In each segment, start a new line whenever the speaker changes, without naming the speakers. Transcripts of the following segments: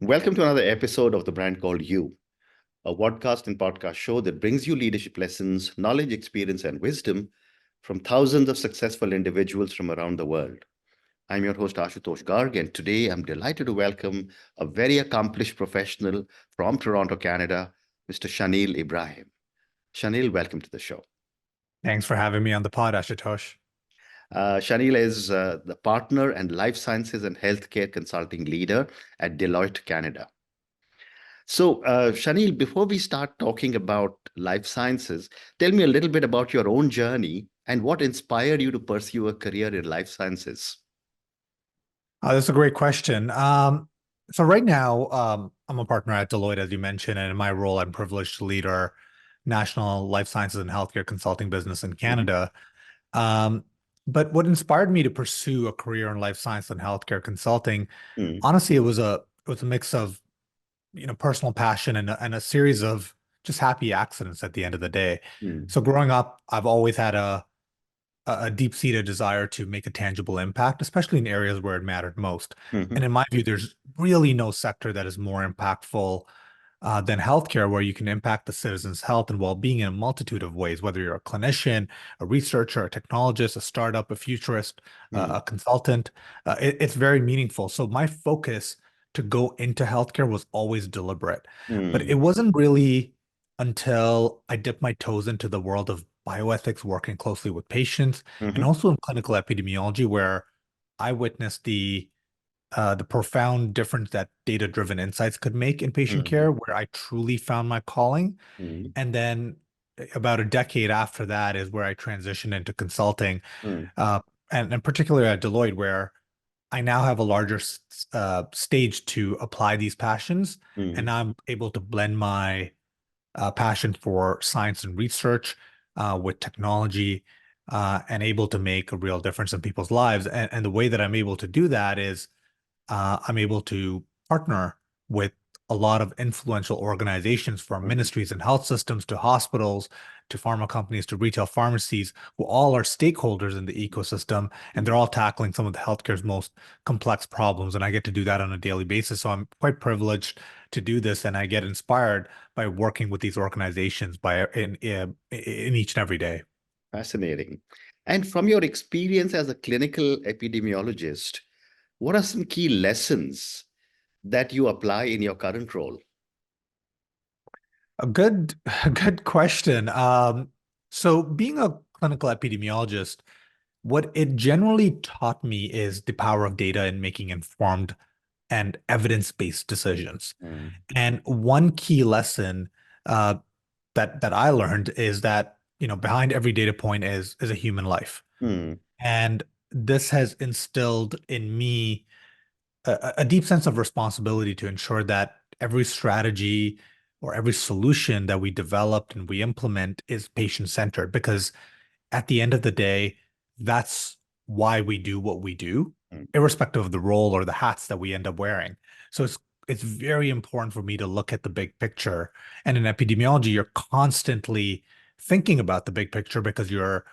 Welcome to another episode of The Brand Called You, a podcast and podcast show that brings you leadership lessons, knowledge, experience, and wisdom from thousands of successful individuals from around the world. I'm your host, Ashutosh Garg, and today I'm delighted to welcome a very accomplished professional from Toronto, Canada, Mr. Shanil Ebrahim. Shanil, welcome to the show.
Thanks for having me on the pod, Ashutosh.
Shanil is the partner and life sciences and healthcare consulting leader at Deloitte, Canada. So, Shanil, before we start talking about life sciences, tell me a little bit about your own journey and what inspired you to pursue a career in life sciences.
That's a great question. So right now, I'm a partner at Deloitte, as you mentioned, and in my role, I'm privileged to lead our national life sciences and healthcare consulting business in
Mhm.
Canada. Um, but what inspired me to pursue a career in life science and healthcare consulting,
Mm,
honestly, it was a mix of personal passion and a series of just happy accidents at the end of the day.
mm,
So growing up, I've always had a deep-seated desire to make a tangible impact, especially in areas where it mattered most. And
mhm,
in my view, there's really no sector that is more impactful than healthcare, where you can impact the citizens' health and well-being in a multitude of ways, whether you're a clinician, a researcher, a technologist, a startup, a futurist,
mm,
a consultant. It's very meaningful. So my focus to go into healthcare was always deliberate, but it
mm,
wasn't really until I dipped my toes into the world of bioethics, working closely with patients, and
mhm,
also in clinical epidemiology, where I witnessed the profound difference that data-driven insights could make in patient
mm,
care, where I truly found my calling.
mm,
And then about a decade after that is where I transitioned into consulting,
mm,
uh, and particularly at Deloitte, where I now have a larger stage to apply these passions, and
mm,
I'm able to blend my passion for science and research with technology, and able to make a real difference in people's lives. And the way that I'm able to do that is I'm able to partner with a lot of influential organizations, from
mm,
ministries and health systems to hospitals to pharma companies to retail pharmacies, who all are stakeholders in the ecosystem, and they're
mm.
all tackling some of the healthcare's most complex problems. And I get to do that on a daily basis. So I'm quite privileged to do this, and I get inspired by working with these organizations in each and every day.
Fascinating. And from your experience as a clinical epidemiologist, what are some key lessons that you apply in your current role?
A good, a good question. So being a clinical epidemiologist, what it generally taught me is the power of data in making informed and evidence-based decisions.
Mm,
And one key lesson uh, that I learned is that, behind every data point is a human life.
mm,
And this has instilled in me a deep sense of responsibility to ensure that every strategy or every solution that we developed and we implement is patient-centered, because at the end of the day, that's why we do what we do,
mm,
irrespective of the role or the hats that we end up wearing. So it's very important for me to look at the big picture. And in epidemiology, you're constantly thinking about the big picture because you're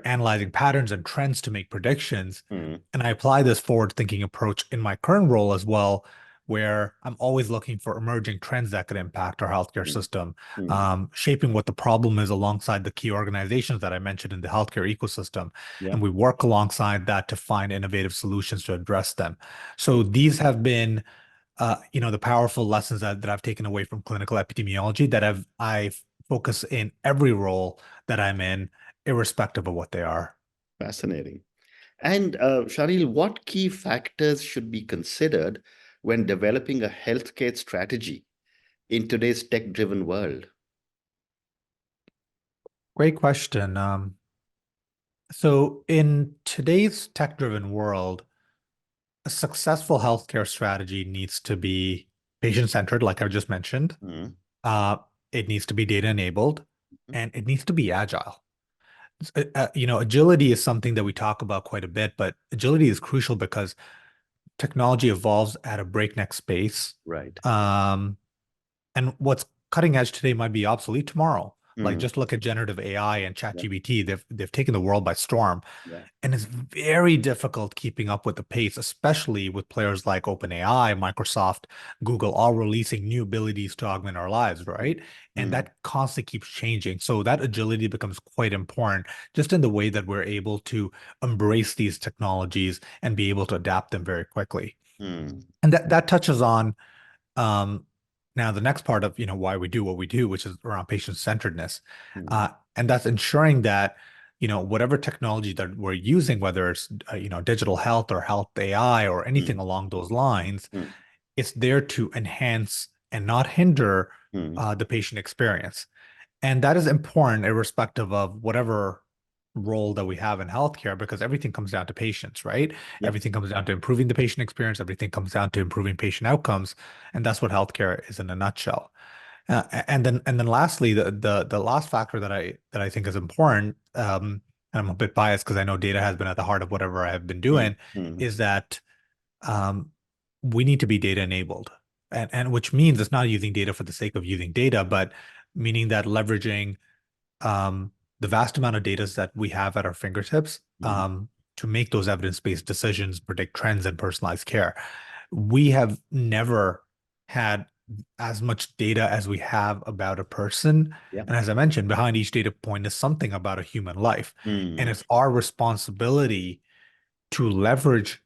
analyzing patterns and trends to make predictions.
mm,
And I apply this forward-thinking approach in my current role as well, where I'm always looking for emerging trends that could impact our healthcare
mm,
system,
mm.
shaping what the problem is alongside the key organizations that I mentioned in the healthcare ecosystem.
Yeah,
And we work alongside that to find innovative solutions to address them. So these have been, the powerful lessons that I've taken away from clinical epidemiology that I focus in every role that I'm in, irrespective of what they are.
fascinating. And Sharil, what key factors should be considered when developing a healthcare strategy in today's tech-driven world?
Great question. So in today's tech-driven world, a successful healthcare strategy needs to be patient-centered, like I just mentioned.
Mm,
Uh, it needs to be data-enabled,
mm,
and it needs to be agile. Agility is something that we talk about quite a bit, but agility is crucial because technology evolves at a breakneck pace.
right.
Um, and what's cutting edge today might be obsolete tomorrow. Like
Mm.
just look at generative AI and
Yeah.
ChatGPT. They've taken the world by storm.
Yeah.
And it's very difficult keeping up with the pace, especially with players like OpenAI, Microsoft, Google, all releasing new abilities to augment our lives, right? And
Mm.
that constantly keeps changing. So that agility becomes quite important just in the way that we're able to embrace these technologies and be able to adapt them very quickly.
Mm.
And that touches on um, now the next part of why we do what we do, which is around patient-centeredness,
Mm.
and that's ensuring that whatever technology that we're using, whether it's digital health or health AI or anything
Mm.
along those lines,
Mm.
it's there to enhance and not hinder
Mm.
the patient experience. And that is important irrespective of whatever role that we have in healthcare, because everything comes down to patients, right?
Yeah.
Everything comes down to improving the patient experience. Everything comes down to improving patient outcomes. And that's what healthcare is in a nutshell. And then lastly, the last factor that I think is important, and I'm a bit biased because I know data has been at the heart of whatever I have been
Mm.
doing,
Mm.
is that um, we need to be data enabled. And which means it's not using data for the sake of using data, but meaning that leveraging um, the vast amount of data that we have at our fingertips
Mm.
to make those evidence-based decisions, predict trends, and personalized care. We have never had as much data as we have about a person.
Yeah.
And as I mentioned, behind each data point is something about a human life. And
Mm.
it's our responsibility to leverage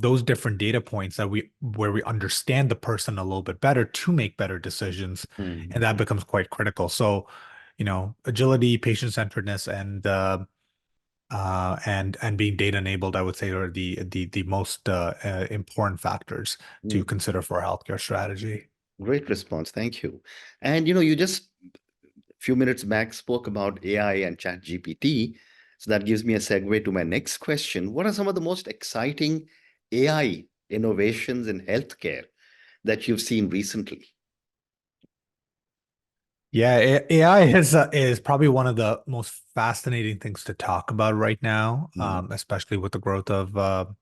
those different data points that we where we understand the person a little bit better to make better decisions,
Mm.
and that becomes quite critical. So agility, patient-centeredness, and being data enabled, I would say, are the most important factors to
Mm.
consider for a healthcare strategy.
Great response. Thank you. And you just a few minutes back spoke about AI and Chat GPT. So that gives me a segue to my next question. What are some of the most exciting AI innovations in healthcare that you've seen recently?
Yeah, AI is probably one of the most fascinating things to talk about right now,
Mm.
especially with the growth of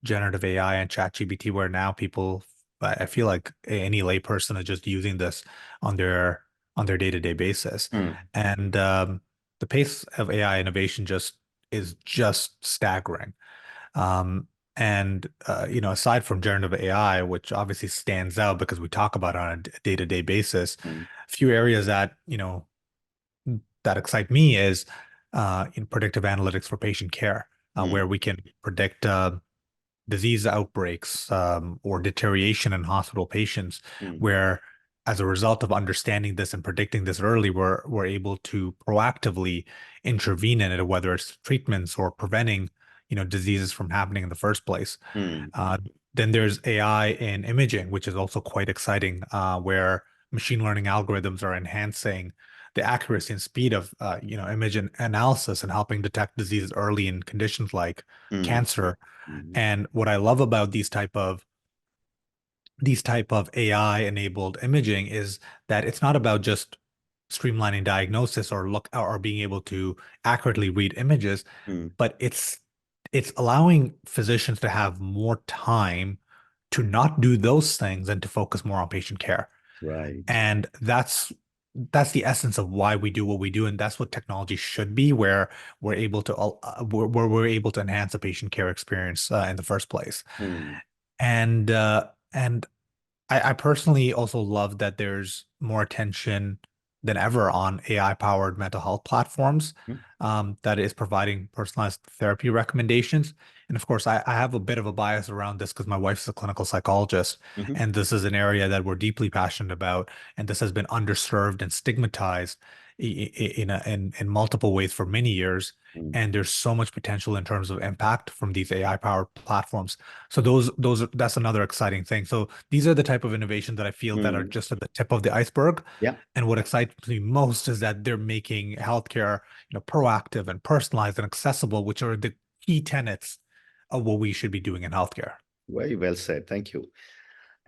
generative AI and ChatGPT, where now people, I feel like any layperson is just using this on their day-to-day basis.
Mm.
And the pace of AI innovation is just staggering. Um, and aside from generative AI, which obviously stands out because we talk about it on a day-to-day basis,
Mm.
a few areas that excite me is in predictive analytics for patient care,
Mm.
where we can predict disease outbreaks or deterioration in hospital patients,
Mm.
where as a result of understanding this and predicting this early, we're able to proactively intervene in it, whether it's treatments or preventing, diseases from happening in the first place.
Mm.
Uh, then there's AI in imaging, which is also quite exciting, where machine learning algorithms are enhancing the accuracy and speed of image analysis and helping detect diseases early in conditions like
Mm.
cancer.
Mm.
And what I love about these type of AI enabled imaging is that it's not about just streamlining diagnosis or being able to accurately read images,
Mm.
but it's allowing physicians to have more time to not do those things and to focus more on patient care.
Right.
And that's the essence of why we do what we do, and that's what technology should be, where we're able to enhance the patient care experience in the first place.
Mm.
And I personally also love that there's more attention than ever on AI-powered mental health platforms
Mm.
that is providing personalized therapy recommendations. And of course, I have a bit of a bias around this because my wife's a clinical psychologist,
Mhm.
and this is an area that we're deeply passionate about, and this has been underserved and stigmatized in multiple ways for many years.
Mm.
And there's so much potential in terms of impact from these AI-powered platforms. So that's another exciting thing. So these are the type of innovations that I feel that are
Mm.
just at the tip of the iceberg.
Yeah.
And what excites me most is that they're making healthcare, proactive and personalized and accessible, which are the key tenets of what we should be doing in healthcare.
Very well said. Thank you.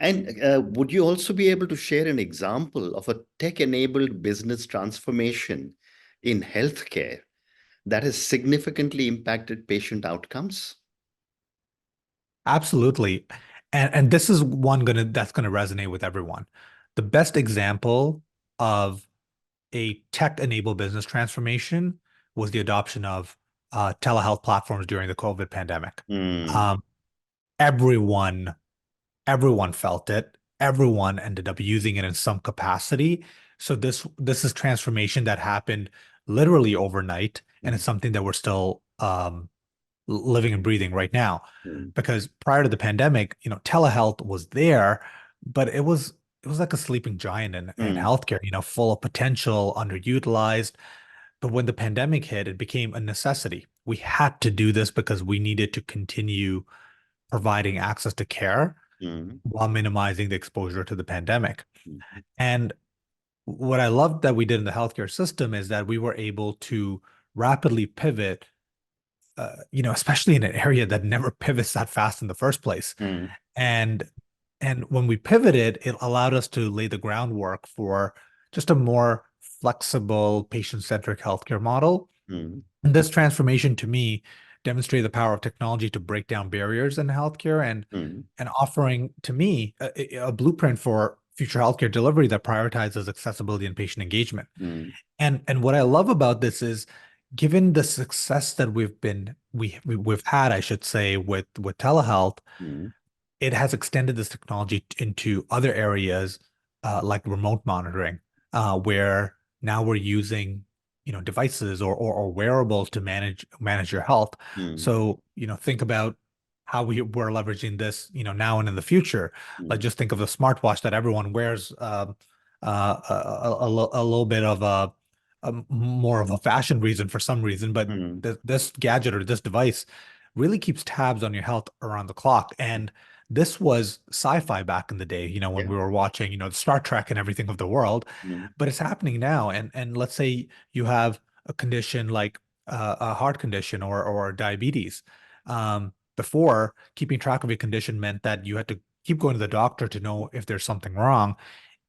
And would you also be able to share an example of a tech-enabled business transformation in healthcare that has significantly impacted patient outcomes?
Absolutely. And this is one that's gonna resonate with everyone. The best example of a tech-enabled business transformation was the adoption of telehealth platforms during the COVID pandemic.
Mm,
Um, everyone everyone felt it. Everyone ended up using it in some capacity. So this is transformation that happened literally overnight, and
mm,
it's something that we're still living and breathing right now.
mm,
Because prior to the pandemic, telehealth was there, but it was like a sleeping giant in
mm,
healthcare, full of potential, underutilized. But when the pandemic hit, it became a necessity. We had to do this because we needed to continue providing access to care
mm,
while minimizing the exposure to the pandemic.
mm,
And what I loved that we did in the healthcare system is that we were able to rapidly pivot, especially in an area that never pivots that fast in the first place.
mm,
And when we pivoted, it allowed us to lay the groundwork for just a more flexible, patient-centric healthcare model.
mm,
And this transformation to me demonstrated the power of technology to break down barriers in healthcare
mm,
and offering to me a blueprint for future healthcare delivery that prioritizes accessibility and patient engagement.
mm,
And what I love about this is, given the success that we've had, I should say, with telehealth,
mm,
it has extended this technology into other areas, like remote monitoring, where now we're using, devices or wearables to manage your health.
mm,
So, think about how we're leveraging this, now and in the future. Like,
mm,
just think of the smartwatch that everyone wears, a little bit of a more of a fashion reason for some reason, but
mm.
this gadget or this device really keeps tabs on your health around the clock. And this was sci-fi back in the day, when
Yeah.
we were watching, Star Trek and everything of the world.
Mm,
But it's happening now. And let's say you have a condition like a heart condition or diabetes. Before, keeping track of your condition meant that you had to keep going to the doctor to know if there's something wrong.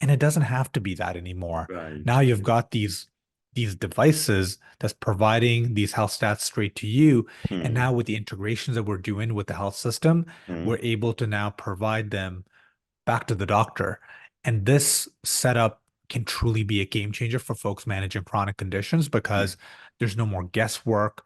And it doesn't have to be that anymore.
right.
Now you've got these devices that's providing these health stats straight to you. And
Mm,
now with the integrations that we're doing with the health system,
mm,
we're able to now provide them back to the doctor. And this setup can truly be a game changer for folks managing chronic conditions
mm,
because there's no more guesswork.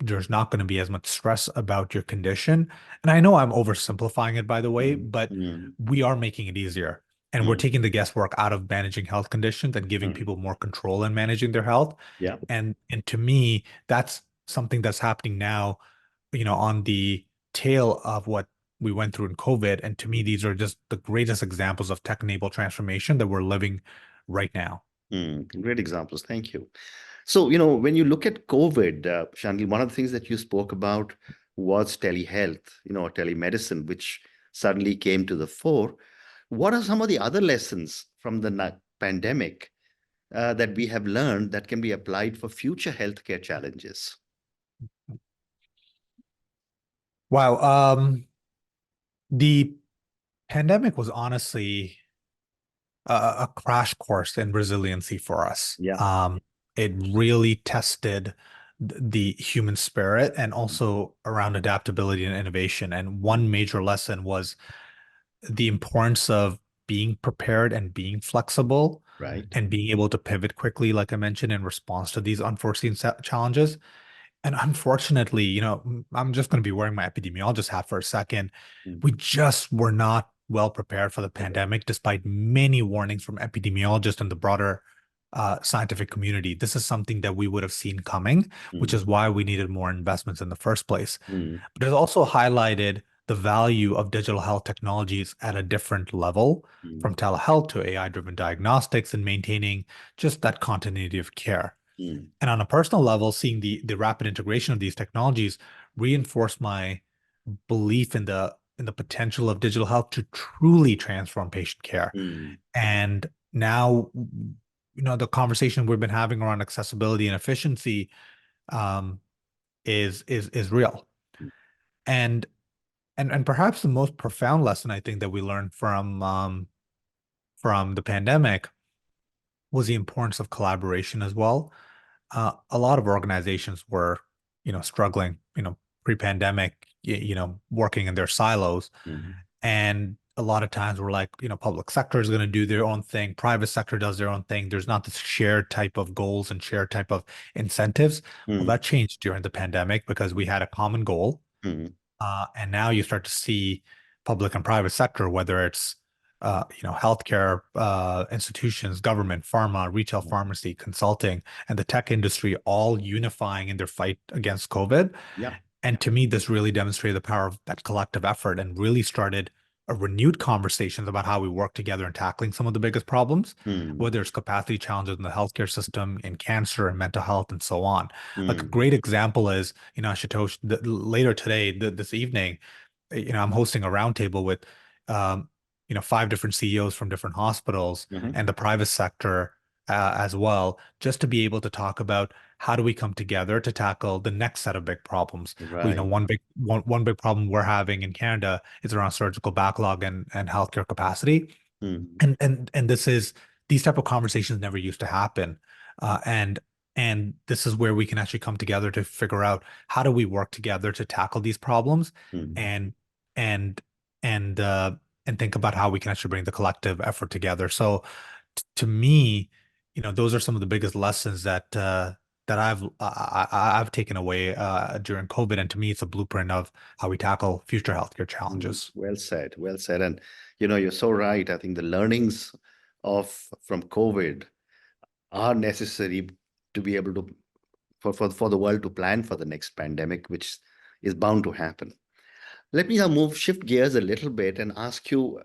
There's not going to be as much stress about your condition. And I know I'm oversimplifying it, by the way,
mm,
but
mm,
we are making it easier. And we're
mm,
taking the guesswork out of managing health conditions and giving
mm.
people more control in managing their health.
Yeah.
And to me, that's something that's happening now, on the tail of what we went through in COVID. And to me,
Mm,
these are just the greatest examples of tech-enabled transformation that we're living right now.
mm. Great examples. Thank you. So, when you look at COVID, Shanil, one of the things that you spoke about was telehealth, telemedicine, which suddenly came to the fore. What are some of the other lessons from the pandemic that we have learned that can be applied for future healthcare challenges?
Wow. The pandemic was honestly a crash course in resiliency for us.
Yeah.
It really tested the human spirit and
Mm,
also around adaptability and innovation. And one major lesson was the importance of being prepared and being flexible
right.
and being able to pivot quickly, like I mentioned, in response to these unforeseen challenges. And unfortunately, I'm just going to be wearing my epidemiologist hat for a second.
Mm,
We just were not well prepared for the
okay.
pandemic, despite many warnings from epidemiologists and the broader scientific community. This is something that we would have seen coming, which
Mm,
is why we needed more investments in the first place.
mm,
But it also highlighted the value of digital health technologies at a different level,
mm,
from telehealth to AI-driven diagnostics and maintaining just that continuity of care.
mm,
And on a personal level, seeing the rapid integration of these technologies reinforced my belief in the potential of digital health to truly transform patient care.
mm,
And now, the conversation we've been having around accessibility and efficiency um, is real.
mm,
And and perhaps the most profound lesson I think that we learned from the pandemic was the importance of collaboration as well. A lot of organizations were, struggling, pre-pandemic, working in their silos.
mm,
And a lot of times we're like, public sector is going to do their own thing, private sector does their own thing. There's not this shared type of goals and shared type of incentives. Well,
mm,
that changed during the pandemic because we had a common goal.
mm,
And now you start to see public and private sector, whether it's healthcare institutions, government, pharma, retail pharmacy, consulting, and the tech industry all unifying in their fight against COVID.
yeah.
And to me, this really demonstrated the power of that collective effort and really started a renewed conversations about how we work together in tackling some of the biggest problems,
Mm,
whether it's capacity challenges in the healthcare system, in cancer and mental health, and so on. Like a
mm,
great example is, Ashutosh, later today, this evening, I'm hosting a roundtable with, um, 5 different CEOs from different hospitals
mhm.
and the private sector as well, just to be able to talk about how do we come together to tackle the next set of big problems. Well,
Right.
one big problem we're having in Canada is around surgical backlog and healthcare capacity.
Mm,
And these type of conversations never used to happen. And this is where we can actually come together to figure out how do we work together to tackle these problems
mm,
and and and and think about how we can actually bring the collective effort together. So to me, those are some of the biggest lessons that I've taken away during COVID, and to me, it's a blueprint of how we tackle future healthcare
mm.
challenges.
Well said. Well said. And you're so right. I think the learnings of from COVID are necessary to be able to for the world to plan for the next pandemic, which is bound to happen. Let me now shift gears a little bit and ask you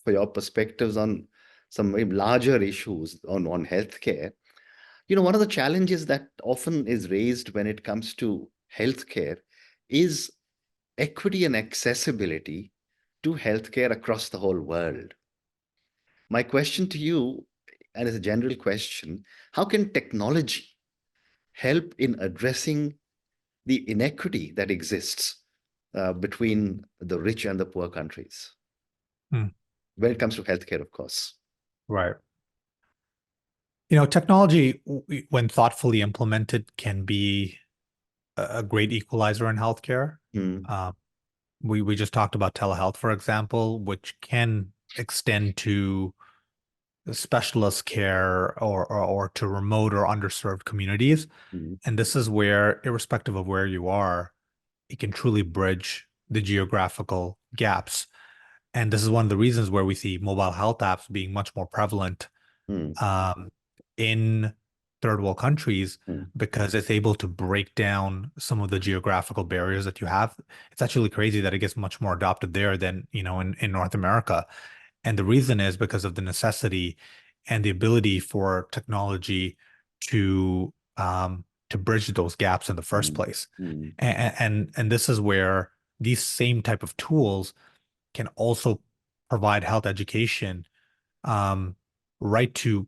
for your perspectives on some maybe larger issues on healthcare. One of the challenges that often is raised when it comes to healthcare is equity and accessibility to healthcare across the whole world. My question to you, and as a general question, how can technology help in addressing the inequity that exists between the rich and the poor countries
Hmm,
when it comes to healthcare, of course?
right. Technology, when thoughtfully implemented, can be a great equalizer in healthcare.
Mm,
Uh, we just talked about telehealth, for example, which can extend to specialist care or to remote or underserved communities.
mm,
And this is where, irrespective of where you are, it can truly bridge the geographical gaps. And this is one of the reasons where we see mobile health apps being much more prevalent
mm,
um, in third world countries
mm,
because it's able to break down some of the geographical barriers that you have. It's actually crazy that it gets much more adopted there than, in North America. And the reason is because of the necessity and the ability for technology to bridge those gaps in the first
mm,
place.
mm,
And this is where these same type of tools can also provide health education um, right to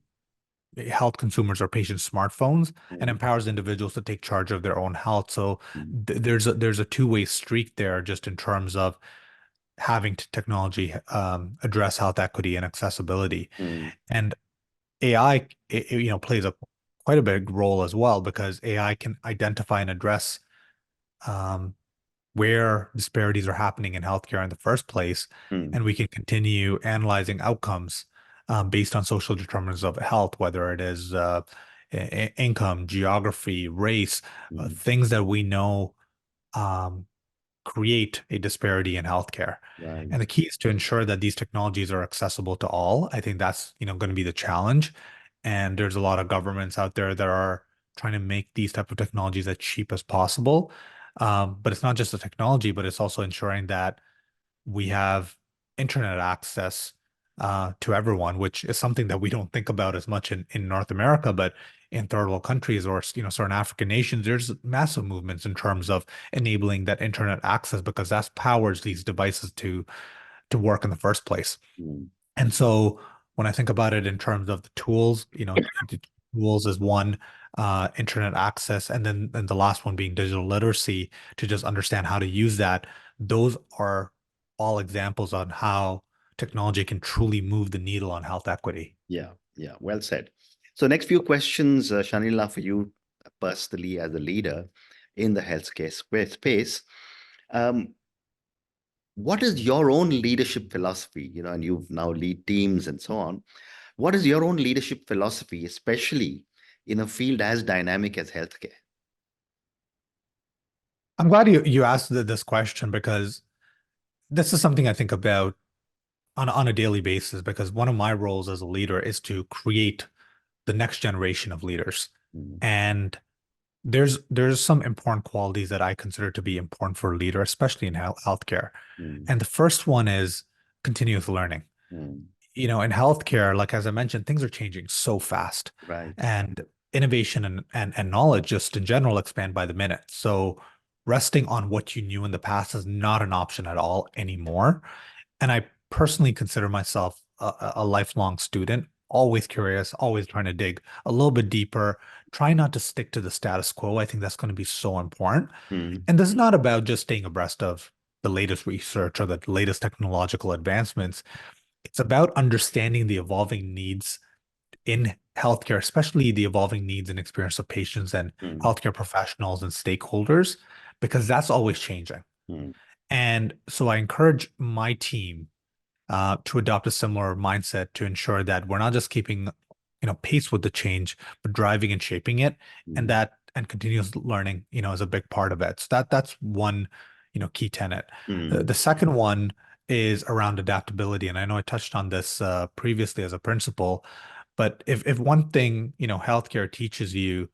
health consumers or patients' smartphones and
mm,
empowers individuals to take charge of their own health. So
mm,
there's a two-way streak there just in terms of having technology address health equity and accessibility.
mm,
And AI, plays a quite a big role as well because AI can identify and address um, where disparities are happening in healthcare in the first place,
mm,
and we can continue analyzing outcomes based on social determinants of health, whether it is income, geography, race,
mm.
things that we know um, create a disparity in healthcare. And
Right.
the key is to ensure that these technologies are accessible to all. I think that's, going to be the challenge. And there's a lot of governments out there that are trying to make these type of technologies as cheap as possible. But it's not just the technology, but it's also ensuring that we have internet access to everyone, which is something that we don't think about as much in North America, but in third world countries or certain African nations, there's massive movements in terms of enabling that internet access because that powers these devices to work in the first place.
Mm,
And so when I think about it in terms of the tools, the tools is one, internet access, and the last one being digital literacy to just understand how to use that. Those are all examples on how technology can truly move the needle on health equity.
yeah, yeah, well said. So, next few questions, Shanila, for you personally as a leader in the healthcare space. Um, what is your own leadership philosophy? And you've now lead teams and so on. What is your own leadership philosophy, especially in a field as dynamic as healthcare?
I'm glad you asked this question because this is something I think about on a daily basis because one of my roles as a leader is to create the next generation of leaders.
Mm,
And there's some important qualities that I consider to be important for a leader, especially in healthcare.
mm,
And the first one is continuous learning.
mm.
In healthcare, like as I mentioned, things are changing so fast,
Right.
and innovation and knowledge just in general expand by the minute. So resting on what you knew in the past is not an option at all anymore. And I personally consider myself a lifelong student, always curious, always trying to dig a little bit deeper, try not to stick to the status quo. I think that's going to be so important.
Mm,
And this is not about just staying abreast of the latest research or the latest technological advancements. It's about understanding the evolving needs in healthcare, especially the evolving needs and experience of patients and
mm,
healthcare professionals and stakeholders, because that's always changing.
mm,
And so I encourage my team to adopt a similar mindset to ensure that we're not just keeping, pace with the change, but driving and shaping it, and
mm,
that and continuous learning, is a big part of it. So that's one, key tenet.
mm,
The second one is around adaptability, and I know I touched on this previously as a principle, but if one thing, healthcare teaches you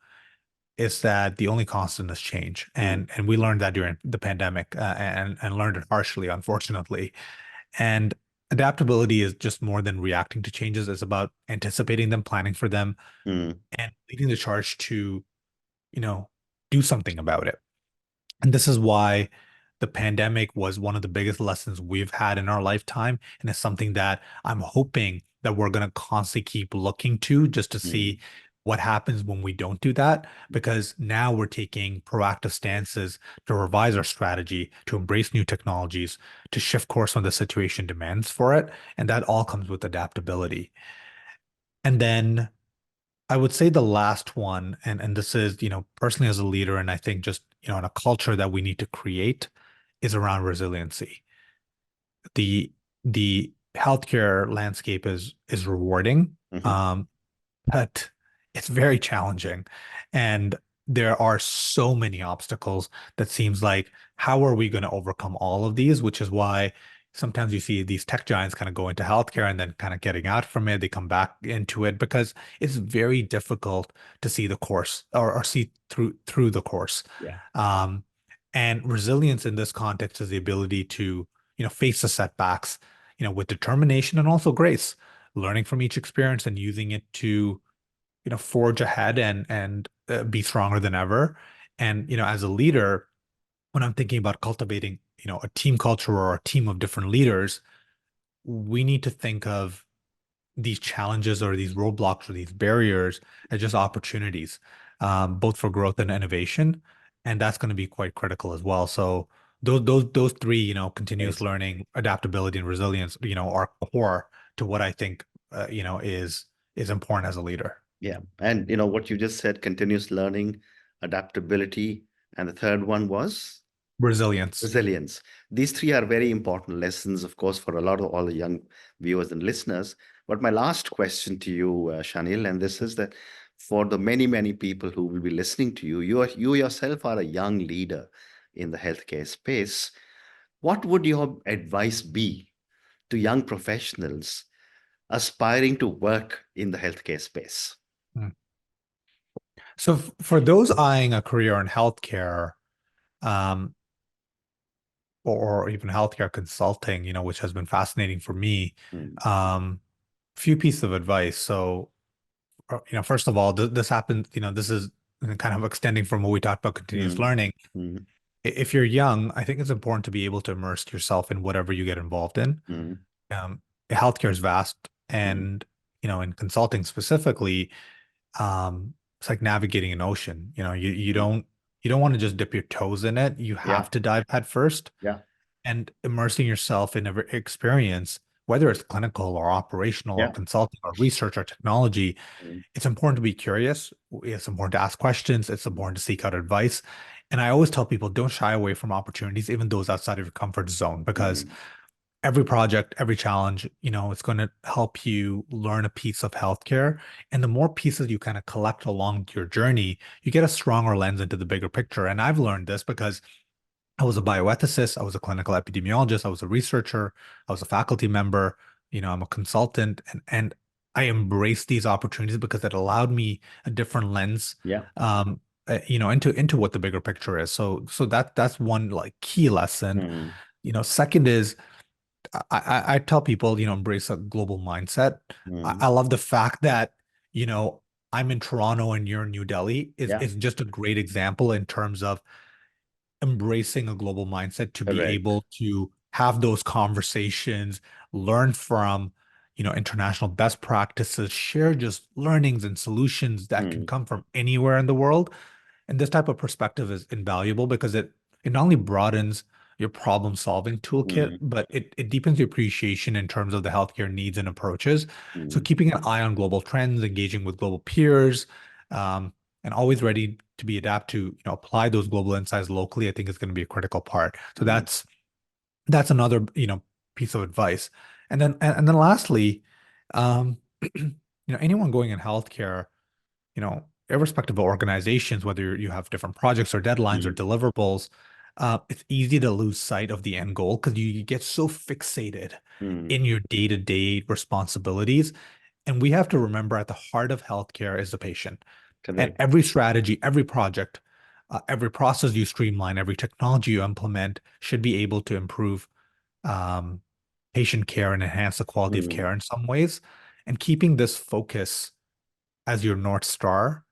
is that the only constant is change,
mm,
and we learned that during the pandemic, and learned it harshly, unfortunately. And adaptability is just more than reacting to changes. It's about anticipating them, planning for them,
mm,
and leading the charge to, you know, do something about it. And this is why the pandemic was one of the biggest lessons we've had in our lifetime. And it's something that I'm hoping that we're going to constantly keep looking to just to
mm,
see what happens when we don't do that. Because now we're taking proactive stances to revise our strategy, to embrace new technologies, to shift course when the situation demands for it. And that all comes with adaptability. And then I would say the last one, and this is, personally as a leader, and I think just, in a culture that we need to create is around resiliency. The the healthcare landscape is rewarding,
mhm.
um, but it's very challenging. And there are so many obstacles that seems like how are we going to overcome all of these? Which is why sometimes you see these tech giants kind of go into healthcare and then kind of getting out from it. They come back into it because it's very difficult to see the course or see through the course.
Yeah.
Um, and resilience in this context is the ability to, face the setbacks, with determination and also grace, learning from each experience and using it to forge ahead and be stronger than ever. And as a leader, when I'm thinking about cultivating a team culture or a team of different leaders, we need to think of these challenges or these roadblocks or these barriers as just opportunities, both for growth and innovation, and that's going to be quite critical as well. So those three, continuous
Right.
learning, adaptability, and resilience, are core to what I think is important as a leader.
Yeah. And what you just said, continuous learning, adaptability, and the third one was
Resilience.
resilience. These three are very important lessons, of course, for a lot of all the young viewers and listeners. But my last question to you, Shanil, and this is that for the many, many people who will be listening to you, you yourself are a young leader in the healthcare space. What would your advice be to young professionals aspiring to work in the healthcare space?
Mm. So for those eyeing a career in healthcare, um, or even healthcare consulting, which has been fascinating for me,
Mm,
few pieces of advice. So, first of all, this happened, this is kind of extending from what we talked about continuous
mm,
learning.
mm,
If you're young, I think it's important to be able to immerse yourself in whatever you get involved in.
mm,
Um, Healthcare is vast,
mm,
and in consulting specifically, it's like navigating an ocean.
mm.
You don't want to just dip your toes in it. You
Yeah,
have to dive head first,
yeah.
and immersing yourself in every experience whether it's clinical or operational or
Yeah.
consulting or research or technology,
Mm,
it's important to be curious. It's important to ask questions. It's important to seek out advice. And I always tell people don't shy away from opportunities, even those outside of your comfort zone, because
mm,
every project, every challenge, it's going to help you learn a piece of healthcare. And the more pieces you kind of collect along your journey, you get a stronger lens into the bigger picture. And I've learned this because I was a bioethicist, I was a clinical epidemiologist, I was a researcher, I was a faculty member, I'm a consultant, and I embraced these opportunities because it allowed me a different lens,
yeah.
into what the bigger picture is. So that's one like key lesson.
Mm,
Second is I tell people, embrace a global mindset. I
mm,
love the fact that, you know, I'm in Toronto and you're in New Delhi
yeah.
is just a great example in terms of embracing a global mindset to be
Correct.
able to have those conversations, learn from, international best practices, share just learnings and solutions that can
Mm,
come from anywhere in the world. And this type of perspective is invaluable because it not only broadens your problem solving toolkit,
mm,
but it deepens your appreciation in terms of the healthcare needs and approaches. So
mm,
keeping an eye on global trends, engaging with global peers, um, and always ready to be adapt to, apply those global insights locally, I think is going to be a critical part. So
mm,
that's another, piece of advice. And then lastly, um, anyone going in healthcare, irrespective of organizations, whether you have different projects or deadlines or
mm,
deliverables, it's easy to lose sight of the end goal because you get so fixated
mm.
in your day-to-day responsibilities. And we have to remember at the heart of healthcare is the patient. And
Correct.
every strategy, every project, every process you streamline, every technology you implement should be able to improve um, patient care and enhance the quality of
Mm,
care in some ways. And keeping this focus as your North Star,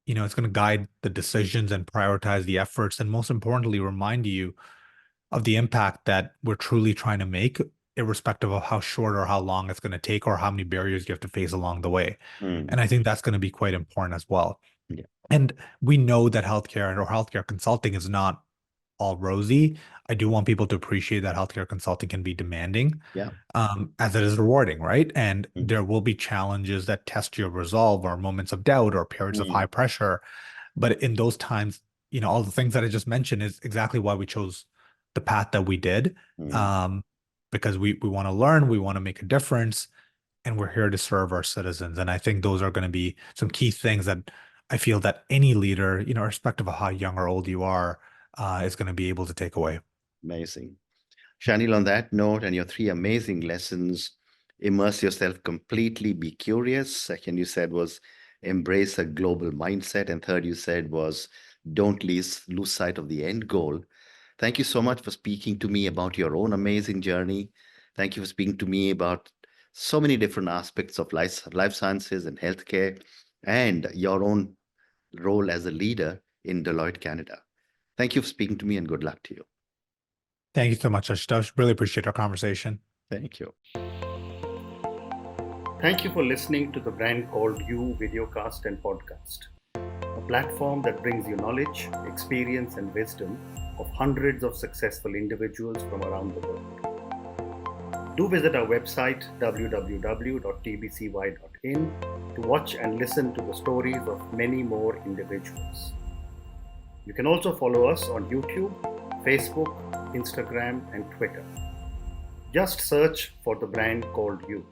it's going to guide the decisions and prioritize the efforts, and most importantly, remind you of the impact that we're truly trying to make, irrespective of how short or how long it's going to take or how many barriers you have to face along the way.
mm,
And I think that's going to be quite important as well.
yeah.
And we know that healthcare or healthcare consulting is not all rosy. I do want people to appreciate that healthcare consulting can be demanding,
Yeah.
as it is rewarding, right? And
Mm,
there will be challenges that test your resolve or moments of doubt or periods of high
mm,
pressure. But in those times, all the things that I just mentioned is exactly why we chose the path that we did.
mm.
Um, because we want to learn, we want to make a difference, and we're here to serve our citizens. And I think those are going to be some key things that I feel that any leader, irrespective of how young or old you are, is going to be able to take away.
Amazing. Shanil, on that note, and your three amazing lessons: immerse yourself completely, be curious. Second, you said was embrace a global mindset. And third, you said was don't lose sight of the end goal. Thank you so much for speaking to me about your own amazing journey. Thank you for speaking to me about so many different aspects of life sciences and healthcare and your own role as a leader in Deloitte, Canada. Thank you for speaking to me and good luck to you.
Thank you so much, Ashutosh. Really appreciate our conversation.
Thank you. Thank you for listening to the brand called You Videocast and Podcast, a platform that brings you knowledge, experience, and wisdom of hundreds of successful individuals from around the world. Do visit our website www.tbcy.in to watch and listen to the stories of many more individuals. You can also follow us on YouTube, Facebook, Instagram, and Twitter. Just search for the brand called You.